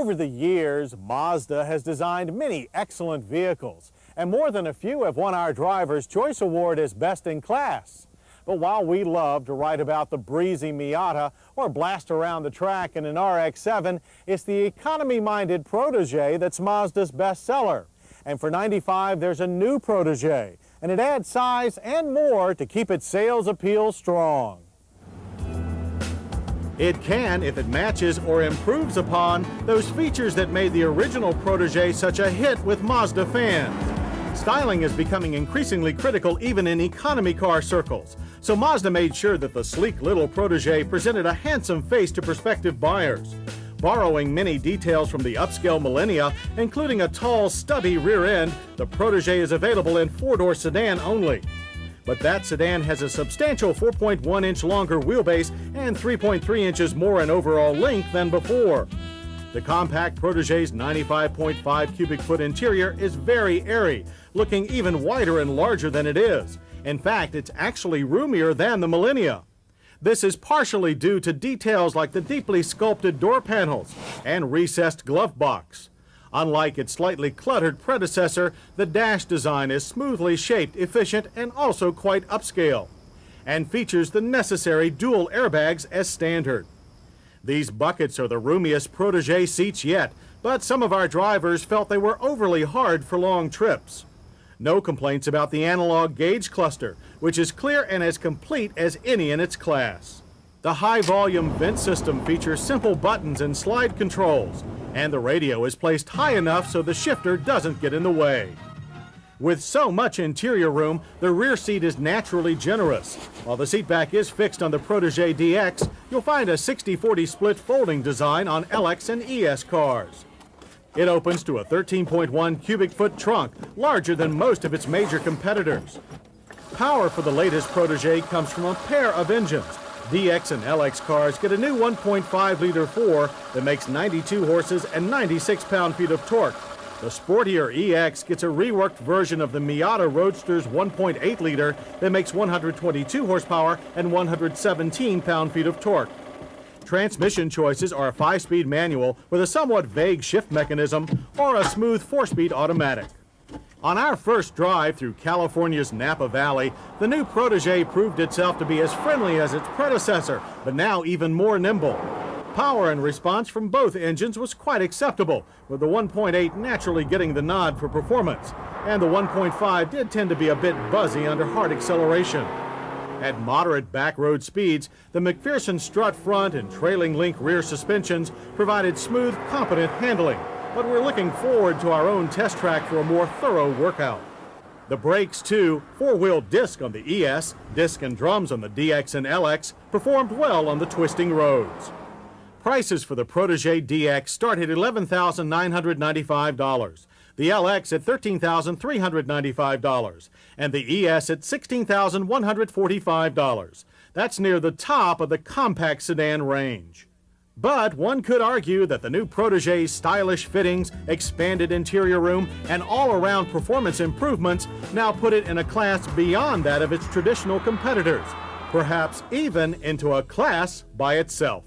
Over the years, Mazda has designed many excellent vehicles, and more than a few have won our Driver's Choice Award as best in class. But while we love to write about the breezy Miata or blast around the track in an RX-7, it's the economy-minded Protegé that's Mazda's bestseller. And for $95, there's a new Protegé, and it adds size and more to keep its sales appeal strong. It can if it matches or improves upon those features that made the original Protegé such a hit with Mazda fans. Styling is becoming increasingly critical even in economy car circles, so Mazda made sure that the sleek little Protegé presented a handsome face to prospective buyers. Borrowing many details from the upscale Millennia, including a tall, stubby rear end, the Protegé is available in four-door sedan only. But that sedan has a substantial 4.1-inch longer wheelbase and 3.3 inches more in overall length than before. The compact Protegé's 95.5 cubic foot interior is very airy, looking even wider and larger than it is. In fact, it's actually roomier than the Millennia. This is partially due to details like the deeply sculpted door panels and recessed glove box. Unlike its slightly cluttered predecessor, the dash design is smoothly shaped, efficient, and also quite upscale, and features the necessary dual airbags as standard. These buckets are the roomiest Protegé seats yet, but some of our drivers felt they were overly hard for long trips. No complaints about the analog gauge cluster, which is clear and as complete as any in its class. The high-volume vent system features simple buttons and slide controls, and the radio is placed high enough so the shifter doesn't get in the way. With so much interior room, the rear seat is naturally generous. While the seatback is fixed on the Protegé DX, you'll find a 60-40 split folding design on LX and ES cars. It opens to a 13.1 cubic foot trunk, larger than most of its major competitors. Power for the latest Protegé comes from a pair of engines. DX and LX cars get a new 1.5-liter 4 that makes 92 horses and 96 pound-feet of torque. The sportier EX gets a reworked version of the Miata Roadster's 1.8-liter that makes 122 horsepower and 117 pound-feet of torque. Transmission choices are a 5-speed manual with a somewhat vague shift mechanism or a smooth 4-speed automatic. On our first drive through California's Napa Valley, the new Protegé proved itself to be as friendly as its predecessor, but now even more nimble. Power and response from both engines was quite acceptable, with the 1.8 naturally getting the nod for performance, and the 1.5 did tend to be a bit buzzy under hard acceleration. At moderate backroad speeds, the McPherson strut front and trailing link rear suspensions provided smooth, competent handling, but we're looking forward to our own test track for a more thorough workout. The brakes, too, four-wheel disc on the ES, disc and drums on the DX and LX, performed well on the twisting roads. Prices for the Protegé DX start at $11,995, the LX at $13,395, and the ES at $16,145. That's near the top of the compact sedan range. But one could argue that the new Protegé's stylish fittings, expanded interior room, and all-around performance improvements now put it in a class beyond that of its traditional competitors, perhaps even into a class by itself.